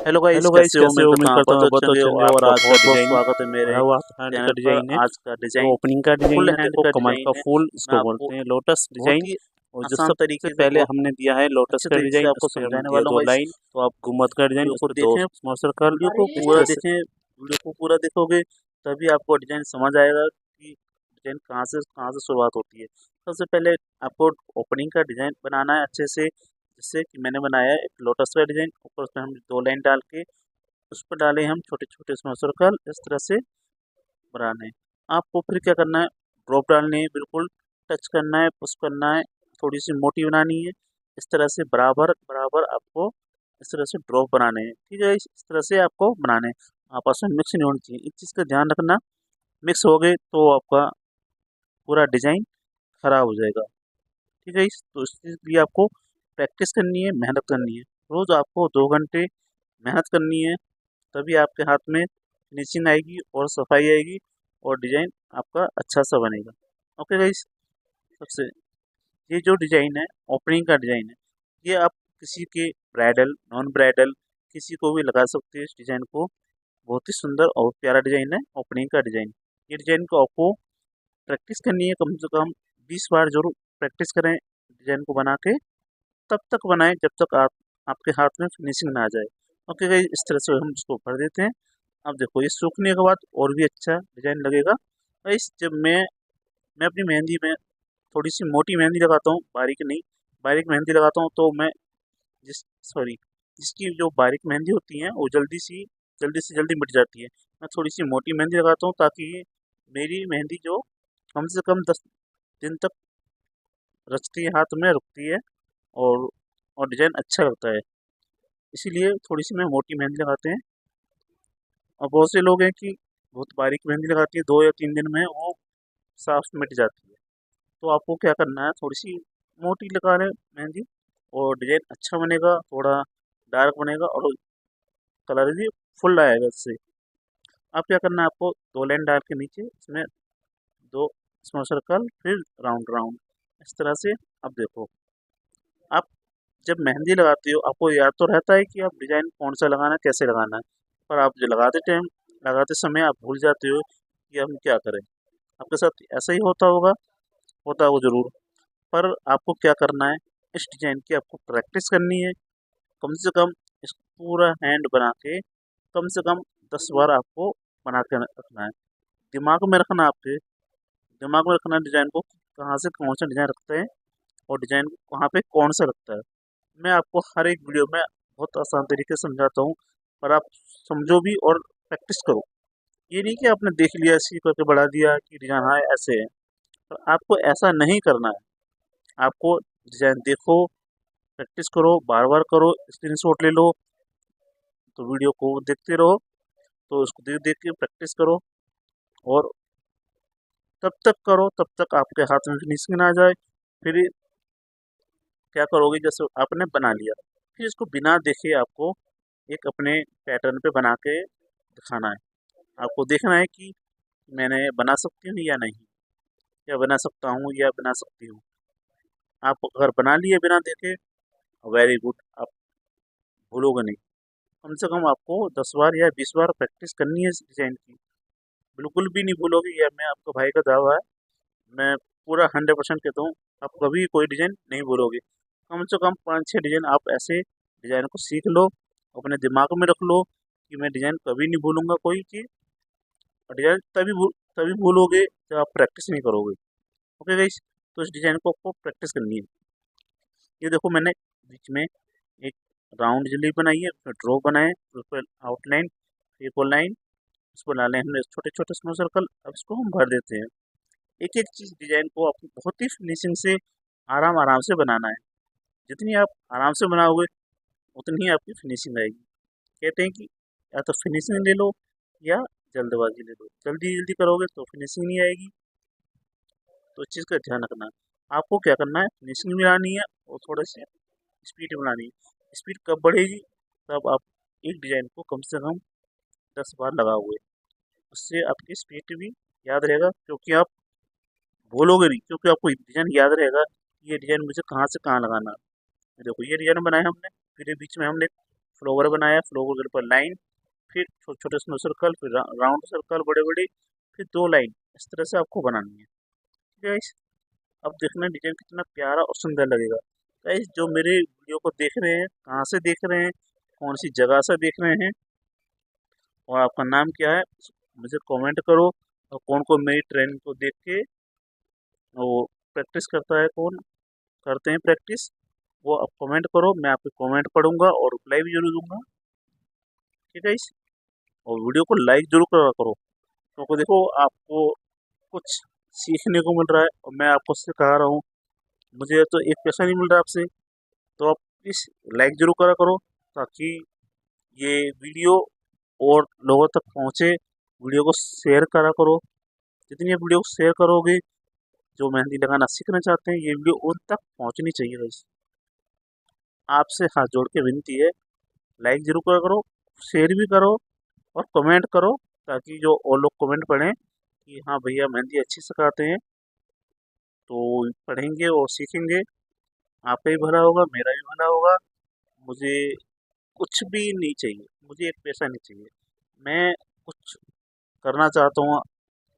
Hello guys, कैसे हो? उम्मीद करता हूँ बहुत अच्छे होंगे। और आज का डिजाइन स्वागत है मेरे बढ़ा हुआ हैंड का चैनल पर। डिजाइन है। आज का जो डिजाइन ओपनिंग का डिजाइन फुल है, हैंड देखो का कमल का डिजाइन है। फूल मैं इसको आपको बोलते हैं, लोटस बहुत डिजाइन। ही और जो आसान सबसे तरीके से पहले बहुत हमने दिया है लोटस अच्छे का तरीके से डिजाइन, आपको उस पर हमने समझाने दिया वाला हूँ दो गाइस। लाइन। तो आप गुम्बद का डिजाइन, वीडियो उस को पर दो देखें, स्मॉल सर्कल। वीडियो को इस पूरा तरह से देखें, वीडियो को पूरा देखोगे तभी आपको डिजाइन समझ आएगा कि डिजाइन कहाँ से शुरुआत होती है। सबसे पहले आपको ओपनिंग का डिजाइन बनाना है अच्छे से, जिससे कि मैंने बनाया है एक लोटस का डिजाइन। ऊपर उसमें हम दो लाइन डाल के उस पर डाले हम छोटे छोटे स्मॉल सर्कल, इस तरह से बनाने हैं। आपको फिर क्या करना है, ड्रॉप डालनी है, बिल्कुल टच करना है, पुश करना है, थोड़ी सी मोटी बनानी है। इस तरह से बराबर बराबर आपको इस तरह से ड्रॉप बनाने हैं। ठीक है, इस तरह से आपको बनाने हैं। आपस में मिक्स नहीं होनी चाहिए, इस चीज़ का ध्यान रखना। मिक्स हो गए तो आपका पूरा डिजाइन खराब हो जाएगा। ठीक है, तो इस चीज़ के लिए आपको प्रैक्टिस करनी है, मेहनत करनी है। रोज़ आपको 2 घंटे मेहनत करनी है, तभी आपके हाथ में फिनिशिंग आएगी और सफाई आएगी और डिजाइन आपका अच्छा सा बनेगा। ओके गाइस, सबसे ये जो डिजाइन है ओपनिंग का डिजाइन है, ये आप किसी के ब्राइडल नॉन ब्राइडल किसी को भी लगा सकते हैं। इस डिजाइन को बहुत ही सुंदर और प्यारा डिजाइन है ओपनिंग का डिजाइन। ये डिजाइन को आपको प्रैक्टिस करनी है, कम से कम 20 बार जरूर प्रैक्टिस करें डिजाइन को बना के। तब तक बनाएं जब तक आपके हाथ में फिनिशिंग ना आ जाए। ओके गाइस, इस तरह से हम इसको भर देते हैं। अब देखो ये सूखने के बाद और भी अच्छा डिजाइन लगेगा। गाइस, जब मैं अपनी मेहंदी में थोड़ी सी मोटी मेहंदी लगाता हूँ, बारीक नहीं, बारीक मेहंदी लगाता हूँ, तो मैं जिस सॉरी जिसकी जो बारीक मेहंदी होती है वो जल्दी मिट जाती है। मैं थोड़ी सी मोटी मेहंदी लगाता हूँ ताकि मेरी मेहंदी जो कम से कम 10 दिन तक रचती है, हाथ में रुकती है, और डिजाइन अच्छा लगता है। इसीलिए थोड़ी सी मैं मोटी मेहंदी लगाते हैं। और बहुत से लोग हैं कि बहुत बारीक मेहंदी लगाती है, 2 या 3 दिन में वो साफ मिट जाती है। तो आपको क्या करना है, थोड़ी सी मोटी लगा लें मेहंदी और डिजाइन अच्छा बनेगा, थोड़ा डार्क बनेगा और कलर भी फुल आएगा इससे। अब क्या करना है, आपको 2 लाइन डाल के नीचे इसमें दो स्मॉल सर्कल, फिर राउंड राउंड, इस तरह से। अब देखो, आप जब मेहंदी लगाते हो आपको याद तो रहता है कि आप डिजाइन कौन सा लगाना है, कैसे लगाना है, पर आप जो लगाते समय आप भूल जाते हो कि हम क्या करें। आपके साथ ऐसा ही होता होगा जरूर। पर आपको क्या करना है, इस डिजाइन की आपको प्रैक्टिस करनी है। कम से कम इस पूरा हैंड बना के कम से कम 10 बार आपको बना के रखना है। दिमाग में रखना, आपके दिमाग में रखना डिजाइन को, कहाँ से कौन सा डिजाइन रखते हैं और डिजाइन को कहाँ पे कौन सा लगता है। मैं आपको हर एक वीडियो में बहुत आसान तरीके से समझाता हूँ, पर आप समझो भी और प्रैक्टिस करो। ये नहीं कि आपने देख लिया इसी करके बढ़ा दिया कि डिजाइन हाँ ऐसे है, पर आपको ऐसा नहीं करना है। आपको डिजाइन देखो, प्रैक्टिस करो, बार बार करो, स्क्रीनशॉट ले लो, तो वीडियो को देखते रहो, तो उसको देख देख के प्रैक्टिस करो। और तब तक करो तब तक आपके हाथ में फिनिशिंग ना आ जाए। फिर क्या करोगे, जैसे आपने बना लिया, फिर इसको बिना देखे आपको एक अपने पैटर्न पे बना के दिखाना है। आपको देखना है कि मैंने बना सकती हूँ या नहीं, या बना सकता हूँ या बना सकती हूँ। आप अगर बना लिए बिना देखे, वेरी गुड, आप भूलोगे नहीं। कम से कम आपको 10 बार या 20 बार प्रैक्टिस करनी है इस डिजाइन की। बिल्कुल भी नहीं भूलोगे, यह मैं आपका भाई का दावा है। मैं पूरा 100% कहता हूँ, आप कभी कोई डिजाइन नहीं भूलोगे। कम से कम 5-6 डिजाइन आप ऐसे डिजाइन को सीख लो, अपने दिमाग में रख लो कि मैं डिजाइन कभी नहीं भूलूंगा कोई चीज़। और डिजाइन तभी भूलोगे जब आप प्रैक्टिस नहीं करोगे। ओके गाइस, तो इस डिजाइन को आपको प्रैक्टिस करनी है। ये देखो, मैंने बीच में एक राउंड जली बनाई है, उसमें ड्रॉ बनाए, उस पर आउटलाइन, एक और लाइन, उस पर डाले हमने छोटे छोटे स्मॉल सर्कल। अब इसको हम भर देते हैं। एक एक चीज़ डिजाइन को आपको बहुत ही फिनिशिंग से आराम आराम से बनाना है। जितनी आप आराम से बनाओगे उतनी ही आपकी फिनिशिंग आएगी। कहते हैं कि या तो फिनिशिंग ले लो या जल्दबाजी ले लो। जल्दी जल्दी करोगे तो फिनिशिंग नहीं आएगी, तो इस चीज़ का ध्यान रखना। आपको क्या करना है, फिनिशिंग भी आनी है और थोड़ा सी स्पीड बनानी है। स्पीड कब बढ़ेगी, तब आप एक डिजाइन को कम से कम 10 बार लगाओगे। उससे आपकी स्पीड भी याद रहेगा, क्योंकि आप भूलोगे नहीं, क्योंकि आपको डिजाइन याद रहेगा कि ये डिजाइन मुझे कहाँ से कहाँ लगाना है। देखो, ये डिजाइन बनाया हमने, फिर ये बीच में हमने फ्लावर बनाया, फ्लावर के ऊपर लाइन, फिर छोटे छोटे स्नो सर्कल, फिर राउंड सर्कल बड़े बड़े, फिर 2 लाइन, इस तरह से आपको बनानी है। ठीक है गाइस, अब देखना डिजाइन कितना प्यारा और सुंदर लगेगा। गाइस जो मेरे वीडियो को देख रहे हैं, कहाँ से देख रहे हैं, कौन सी जगह से देख रहे हैं और आपका नाम क्या है, मुझे कमेंट करो। और कौन कौन मेरी ट्रेनिंग को देख के वो प्रैक्टिस करता है, कौन करते हैं प्रैक्टिस, वो आप कमेंट करो, मैं आपके कमेंट पढ़ूंगा और रिप्लाई भी जरूर दूंगा। ठीक है गाइस, और वीडियो को लाइक जरूर करा करो, क्योंकि देखो आपको कुछ सीखने को मिल रहा है और मैं आपको सिखा रहा हूँ, मुझे तो एक पैसा नहीं मिल रहा आपसे, तो आप प्लीज़ लाइक जरूर करा करो, ताकि ये वीडियो और लोगों तक पहुँचे। वीडियो को शेयर करा करो, जितनी आप वीडियो को शेयर करोगे, जो मेहंदी लगाना सीखना चाहते हैं, ये वीडियो उन तक पहुँचनी चाहिए। गाइस आपसे हाथ जोड़ के विनती है, लाइक जरूर करा करो, शेयर भी करो और कमेंट करो, ताकि जो और लोग कमेंट पढ़ें कि हाँ भैया मेहंदी अच्छी सिखाते हैं, तो पढ़ेंगे और सीखेंगे। आपका भी भला होगा, मेरा भी भला होगा। मुझे कुछ भी नहीं चाहिए, मुझे एक पैसा नहीं चाहिए, मैं कुछ करना चाहता हूँ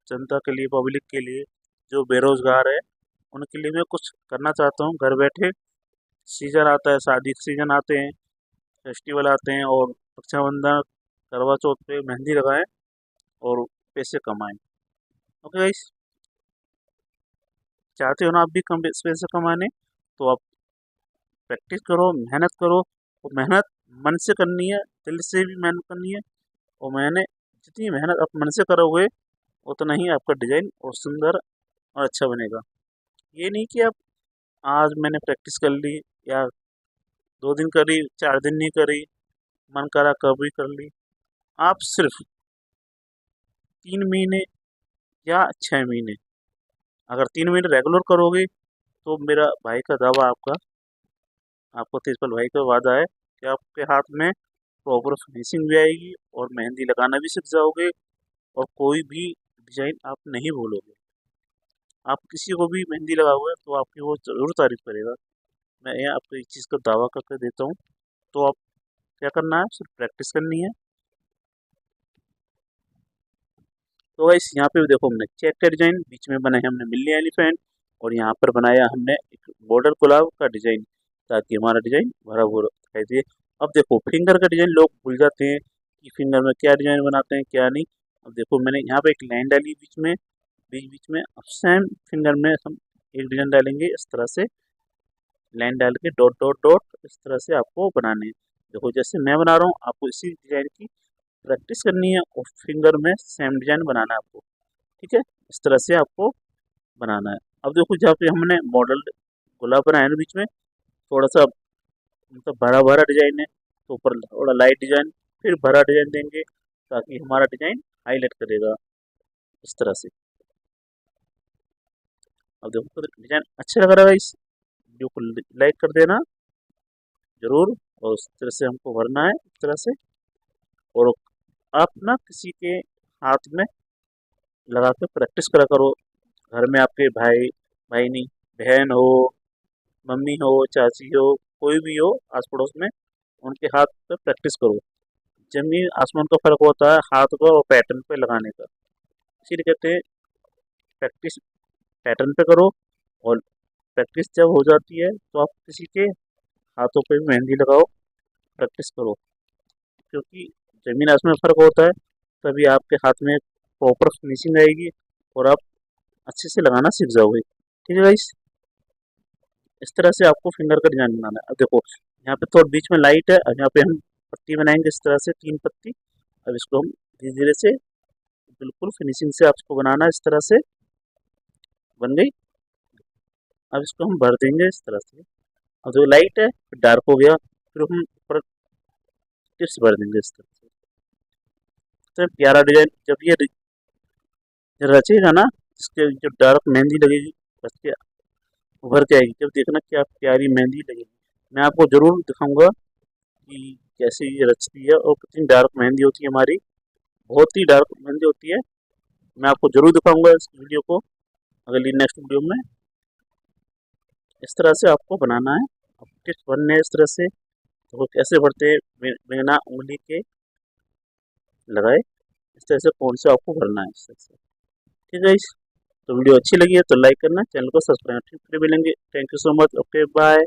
जनता के लिए, पब्लिक के लिए, जो बेरोजगार है उनके लिए मैं कुछ करना चाहता हूँ घर बैठे। सीजन आता है, शादी के सीजन आते हैं, फेस्टिवल आते हैं, और रक्षाबंधन, करवा चौथ पे मेहंदी लगाएं और पैसे कमाएं। ओके गाइस, चाहते हो ना आप भी कम पैसे कमाने, तो आप प्रैक्टिस करो, मेहनत करो, और मेहनत मन से करनी है, दिल से भी मेहनत करनी है। और मैंने जितनी मेहनत आप मन से करोगे, उतना ही आपका डिज़ाइन और सुंदर और अच्छा बनेगा। ये नहीं कि आप आज मैंने प्रैक्टिस कर ली, या 2 दिन करी, 4 दिन नहीं करी, मन करा कभी कर ली। आप सिर्फ 3 महीने या 6 महीने, अगर 3 महीने रेगुलर करोगे, तो मेरा भाई का दावा, आपको तेजपाल भाई का वादा है कि आपके हाथ में प्रॉपर फिनिशिंग भी आएगी और मेहंदी लगाना भी सीख जाओगे, और कोई भी डिजाइन आप नहीं भूलोगे। आप किसी को भी मेहंदी लगाओगे तो आपकी वो ज़रूर तारीफ करेगा, मैं ये आपको इस चीज़ का दावा करके देता हूँ। तो आप क्या करना है, सिर्फ प्रैक्टिस करनी है। तो गाइस यहाँ पे भी देखो, हमने चेक का डिजाइन बीच में बनाया, हमने मिल्ली एलिफेंट, और यहाँ पर बनाया हमने एक बॉर्डर गुलाब का डिजाइन, ताकि हमारा डिजाइन भरा भरा दिखाई दे। अब देखो फिंगर का डिजाइन लोग भूल जाते हैं कि फिंगर में क्या डिजाइन बनाते हैं क्या नहीं। अब देखो मैंने यहाँ पे एक लाइन डाली बीच बीच में, अब सेम फिंगर में हम एक डिजाइन डालेंगे, इस तरह से लाइन डाल के डॉट डॉट डॉट, इस तरह से आपको बनाने हैं। देखो जैसे मैं बना रहा हूँ, आपको इसी डिजाइन की प्रैक्टिस करनी है और फिंगर में सेम डिजाइन बनाना है आपको। ठीक है, इस तरह से आपको बनाना है। अब देखो जहाँ पे हमने मॉडल गुलाब बनाया है ना बीच में, थोड़ा सा मतलब भरा भरा डिजाइन है, तो ऊपर थोड़ा लाइट डिजाइन, फिर भरा डिजाइन देंगे, ताकि हमारा डिजाइन हाईलाइट करेगा, इस तरह से। अब देखो डिजाइन अच्छा लग रहा है, इस वीडियो को लाइक कर देना जरूर, और इस तरह से हमको भरना है, इस तरह से। और आप ना किसी के हाथ में लगा के प्रैक्टिस करा करो, घर में आपके भाई भाई नहीं, बहन हो, मम्मी हो, चाची हो, कोई भी हो आस पड़ोस में, उनके हाथ पे प्रैक्टिस करो। जमीन आसमान का फर्क होता है हाथ का और पैटर्न पे लगाने का, इसीलिए कहते हैं प्रैक्टिस पैटर्न पे करो। और प्रैक्टिस जब हो जाती है, तो आप किसी के हाथों पे भी मेहंदी लगाओ, प्रैक्टिस करो, क्योंकि जमीन आसमान में फर्क होता है, तभी आपके हाथ में प्रॉपर फिनिशिंग आएगी और आप अच्छे से लगाना सीख जाओगे। ठीक है गाइस, इस तरह से आपको फिंगर का डिजाइन बनाना है। अब देखो यहाँ पे थोड़ा बीच में लाइट है, और यहाँ पे हम पत्ती बनाएंगे इस तरह से, 3 पत्ती। अब इसको हम धीरे धीरे से बिल्कुल फिनिशिंग से आपको बनाना है, इस तरह से बन गई। अब इसको हम भर देंगे इस तरह से, और जो लाइट है फिर डार्क हो गया, फिर हम ऊपर टिप्स भर देंगे इस तरह से। तो प्यारा डिजाइन जब ये रचेगा ना, इसके जो डार्क मेहंदी लगेगी, बस के उभर के आएगी, जब देखना क्या प्यारी मेहंदी लगेगी। मैं आपको जरूर दिखाऊंगा कि कैसे ये रचती है और कितनी डार्क मेहंदी होती है हमारी, बहुत ही डार्क मेहंदी होती है। मैं आपको जरूर दिखाऊंगा इस वीडियो को, अगली नेक्स्ट वीडियो में। इस तरह से आपको बनाना है, टिप्स बनने इस तरह से, तो वो कैसे भरते हैं बिना उंगली के लगाए, इस तरह से फ़ोन से आपको भरना है इस तरह से। ठीक है गाइस, तो वीडियो अच्छी लगी है तो लाइक करना, चैनल को सब्सक्राइब। फिर मिलेंगे, thank you so much, okay bye.